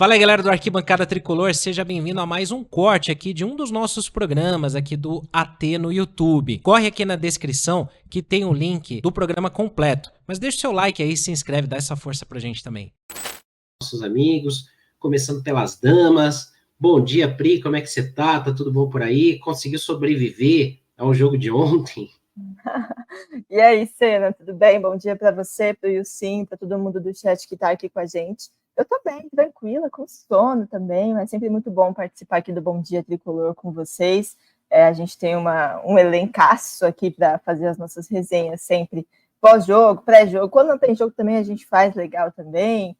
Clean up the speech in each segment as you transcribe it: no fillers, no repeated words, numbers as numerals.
Fala aí, galera do Arquibancada Tricolor, seja bem-vindo a mais um corte aqui de um dos nossos programas aqui do AT no YouTube. Corre aqui na descrição que tem o link do programa completo, mas deixa o seu like aí, se inscreve, dá essa força pra gente também. Nossos amigos, começando pelas damas. Bom dia, Pri, como é que você tá? Tá tudo bom por aí? Conseguiu sobreviver ao jogo de ontem? E aí, Senna, tudo bem? Bom dia para você, para o Yusin, para todo mundo do chat que está aqui com a gente. Eu tô bem, tranquila, com sono também, mas sempre muito bom participar aqui do Bom Dia Tricolor com vocês. A gente tem um elencaço aqui para fazer as nossas resenhas sempre pós-jogo, pré-jogo. Quando não tem jogo também a gente faz legal também.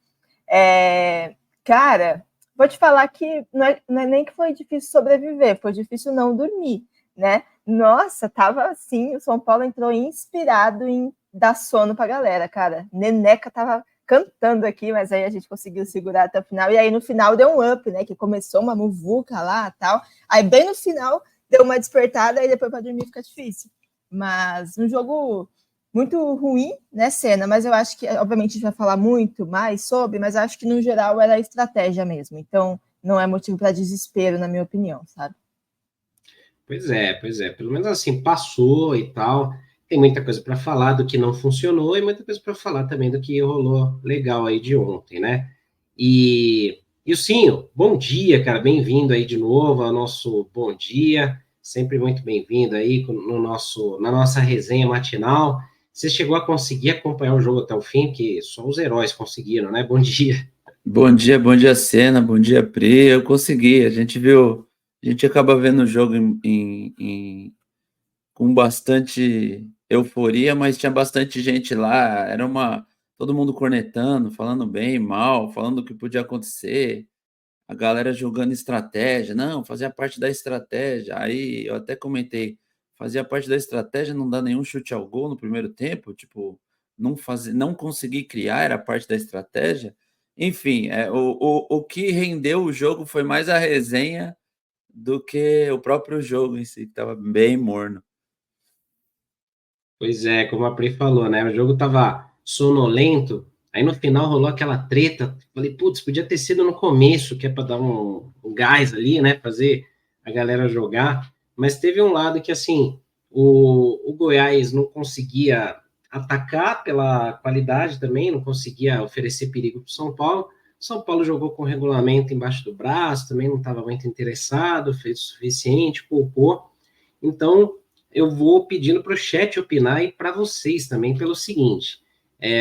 Cara, vou te falar que não é nem que foi difícil sobreviver, foi difícil não dormir, né? Nossa, tava assim, o São Paulo entrou inspirado em dar sono pra galera, cara. Neneca tava cantando aqui, mas aí a gente conseguiu segurar até o final, e aí no final deu um up, né, que começou uma muvuca lá, tal, aí bem no final deu uma despertada, e depois para dormir fica difícil. Mas um jogo muito ruim, né, Senna, mas eu acho que, obviamente, a gente vai falar muito mais sobre, mas acho que, no geral, era a estratégia mesmo, então não é motivo para desespero, na minha opinião, sabe? Pois é. Pelo menos assim, passou e tal. Tem muita coisa para falar do que não funcionou e muita coisa para falar também do que rolou legal aí de ontem, né? E o Sinho, bom dia, cara. Bem-vindo aí de novo ao nosso Bom Dia. Sempre muito bem-vindo aí na nossa resenha matinal. Você chegou a conseguir acompanhar o jogo até o fim, que só os heróis conseguiram, né? Bom dia. Bom dia, Senna, bom dia, Pri. Eu consegui, a gente acaba vendo o jogo com bastante euforia, mas tinha bastante gente lá, todo mundo cornetando, falando bem, mal, falando o que podia acontecer, a galera jogando estratégia, não, fazia parte da estratégia. Aí eu até comentei, fazia parte da estratégia não dar nenhum chute ao gol no primeiro tempo, tipo, não conseguir criar era parte da estratégia. Enfim, o que rendeu o jogo foi mais a resenha do que o próprio jogo em si, que estava bem morno. Pois é, como a Pri falou, né? O jogo tava sonolento, aí no final rolou aquela treta. Falei, putz, podia ter sido no começo, que é para dar um gás ali, né? Fazer a galera jogar. Mas teve um lado que, assim, o Goiás não conseguia atacar pela qualidade também, não conseguia oferecer perigo para o São Paulo. São Paulo jogou com o regulamento embaixo do braço, também não estava muito interessado, fez o suficiente, poupou. Então, eu vou pedindo para o chat opinar e para vocês também pelo seguinte: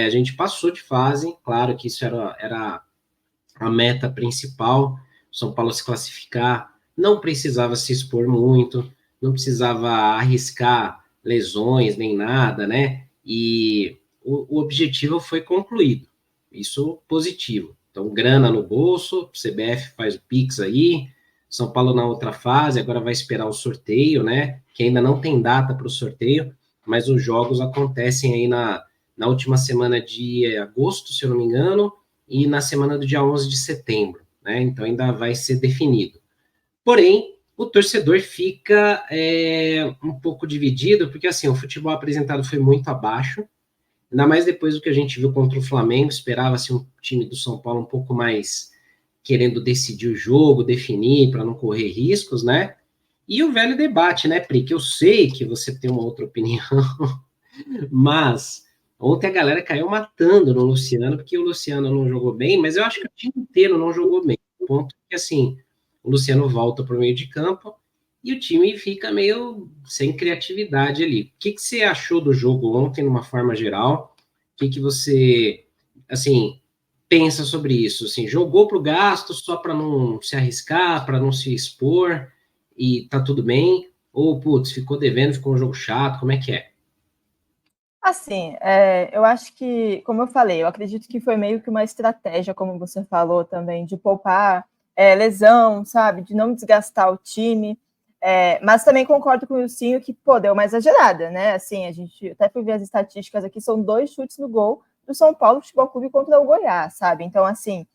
a gente passou de fase, claro que isso era a meta principal, São Paulo se classificar, não precisava se expor muito, não precisava arriscar lesões nem nada, né? E o objetivo foi concluído, isso positivo. Então, grana no bolso, CBF faz o Pix aí, São Paulo na outra fase, agora vai esperar o sorteio, né? Que ainda não tem data para o sorteio, mas os jogos acontecem aí na última semana de agosto, se eu não me engano, e na semana do dia 11 de setembro, né? Então ainda vai ser definido. Porém, o torcedor fica um pouco dividido, porque assim, o futebol apresentado foi muito abaixo, ainda mais depois do que a gente viu contra o Flamengo, esperava-se um time do São Paulo um pouco mais querendo decidir o jogo, definir, para não correr riscos, né? E o velho debate, né, Pri, que eu sei que você tem uma outra opinião, mas ontem a galera caiu matando no Luciano, porque o Luciano não jogou bem, mas eu acho que o time inteiro não jogou bem. O ponto é que, assim, o Luciano volta para o meio de campo e o time fica meio sem criatividade ali. O que você achou do jogo ontem, de uma forma geral? O que você, assim, pensa sobre isso? Assim, jogou para o gasto só para não se arriscar, para não se expor e tá tudo bem? Ou, putz, ficou devendo, ficou um jogo chato, como é que é? Assim, eu acho que, como eu falei, eu acredito que foi meio que uma estratégia, como você falou também, de poupar lesão, sabe? De não desgastar o time. Mas também concordo com o Ilcinho que, pô, deu uma exagerada, né? Assim, a gente até fui ver as estatísticas aqui, são 2 chutes no gol do São Paulo Futebol Clube contra o Goiás, sabe? Então, assim,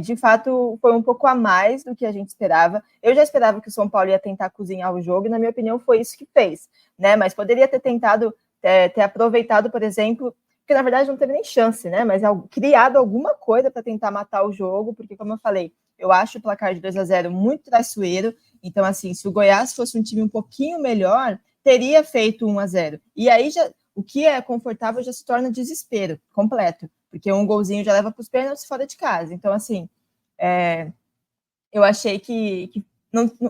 de fato, foi um pouco a mais do que a gente esperava. Eu já esperava que o São Paulo ia tentar cozinhar o jogo, e na minha opinião foi isso que fez, né? Mas poderia ter tentado ter aproveitado, por exemplo, que na verdade não teve nem chance, né? Mas criado alguma coisa para tentar matar o jogo, porque, como eu falei, Eu acho o placar de 2-0 muito traiçoeiro. Então, assim, se o Goiás fosse um time um pouquinho melhor, teria feito 1-0. E aí, já, o que é confortável já se torna desespero completo, porque um golzinho já leva para os pênaltis fora de casa. Então, assim, eu achei que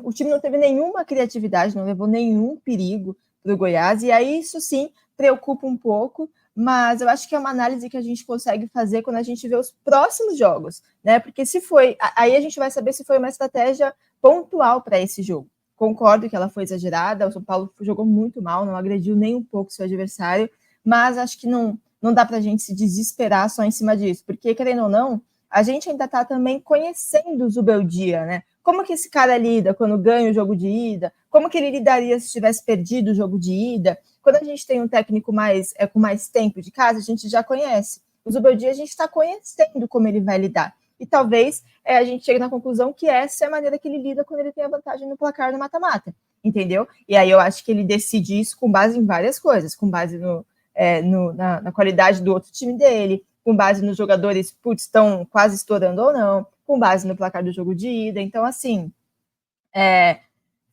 o time não teve nenhuma criatividade, não levou nenhum perigo para o Goiás, e aí isso sim preocupa um pouco, mas eu acho que é uma análise que a gente consegue fazer quando a gente vê os próximos jogos, né? Porque se foi, aí a gente vai saber se foi uma estratégia pontual para esse jogo. Concordo que ela foi exagerada, o São Paulo jogou muito mal, não agrediu nem um pouco seu adversário, mas acho que não dá para a gente se desesperar só em cima disso, porque, querendo ou não, a gente ainda está também conhecendo o Zubeldia, né? Como que esse cara lida quando ganha o jogo de ida? Como que ele lidaria se tivesse perdido o jogo de ida? Quando a gente tem um técnico com mais tempo de casa, a gente já conhece. O Zubeldia a gente está conhecendo como ele vai lidar. E talvez a gente chegue na conclusão que essa é a maneira que ele lida quando ele tem a vantagem no placar no mata-mata, entendeu? E aí eu acho que ele decide isso com base em várias coisas, com base na qualidade do outro time dele, com base nos jogadores, estão quase estourando ou não, com base no placar do jogo de ida. Então, assim,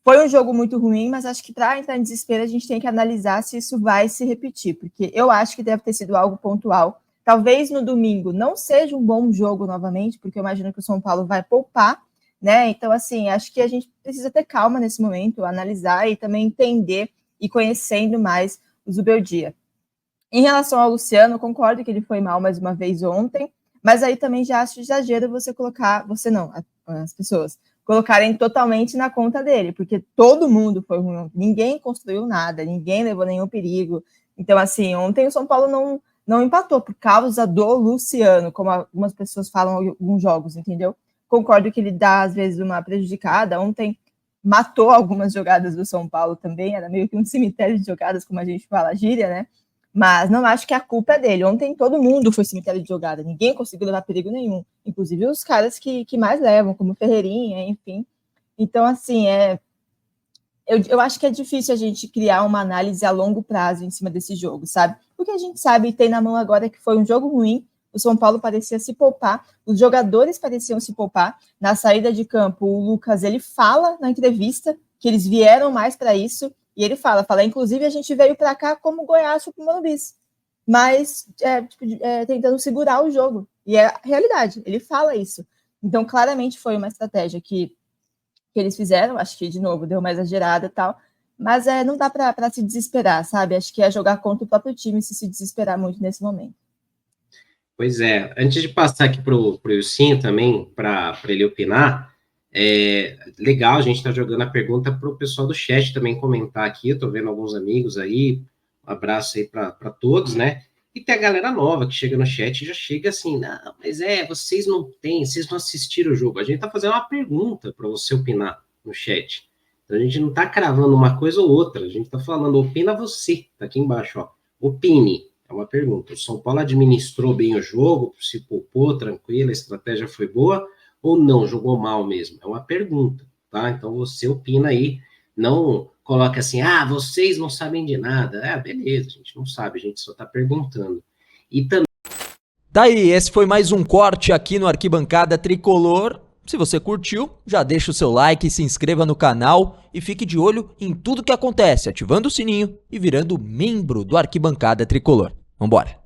foi um jogo muito ruim, mas acho que para entrar em desespero a gente tem que analisar se isso vai se repetir, porque eu acho que deve ter sido algo pontual. Talvez no domingo não seja um bom jogo novamente, porque eu imagino que o São Paulo vai poupar, né? Então, assim, acho que a gente precisa ter calma nesse momento, analisar e também entender e conhecendo mais o Zubeldia. Em relação ao Luciano, concordo que ele foi mal mais uma vez ontem, mas aí também já acho exagero as pessoas colocarem totalmente na conta dele, porque todo mundo foi ruim, ninguém construiu nada, ninguém levou nenhum perigo. Então, assim, ontem o São Paulo não empatou por causa do Luciano, como algumas pessoas falam em alguns jogos, entendeu? Concordo que ele dá, às vezes, uma prejudicada. Ontem matou algumas jogadas do São Paulo também, era meio que um cemitério de jogadas, como a gente fala, gíria, né? Mas não acho que a culpa é dele. Ontem todo mundo foi cemitério de jogada, ninguém conseguiu levar perigo nenhum, inclusive os caras que mais levam, como Ferreirinha, enfim. Então, assim, eu acho que é difícil a gente criar uma análise a longo prazo em cima desse jogo, sabe? Porque a gente sabe e tem na mão agora que foi um jogo ruim, o São Paulo parecia se poupar, os jogadores pareciam se poupar. Na saída de campo, o Lucas, ele fala na entrevista que eles vieram mais para isso, e ele fala, inclusive a gente veio para cá como Goiás para o Morumbi, mas tentando segurar o jogo, e é a realidade, ele fala isso. Então, claramente foi uma estratégia que eles fizeram, acho que, de novo, deu uma exagerada e tal, mas não dá para se desesperar, sabe? Acho que é jogar contra o próprio time se desesperar muito nesse momento. Pois é, antes de passar aqui para o Ilcinho também, para ele opinar, legal, a gente está jogando a pergunta para o pessoal do chat também comentar aqui, eu estou vendo alguns amigos aí, um abraço aí para todos, né? E tem a galera nova que chega no chat e já chega assim, não, mas vocês não assistiram o jogo. A gente tá fazendo uma pergunta para você opinar no chat. Então a gente não tá cravando uma coisa ou outra, a gente tá falando, opina você, tá aqui embaixo, ó. Opine, é uma pergunta. O São Paulo administrou bem o jogo, se poupou, tranquilo, a estratégia foi boa, ou não, jogou mal mesmo? É uma pergunta, tá? Então você opina aí, não coloca assim, vocês não sabem de nada. Beleza, a gente não sabe, a gente só tá perguntando. E também... Daí, esse foi mais um corte aqui no Arquibancada Tricolor. Se você curtiu, já deixa o seu like, se inscreva no canal e fique de olho em tudo que acontece, ativando o sininho e virando membro do Arquibancada Tricolor. Vambora!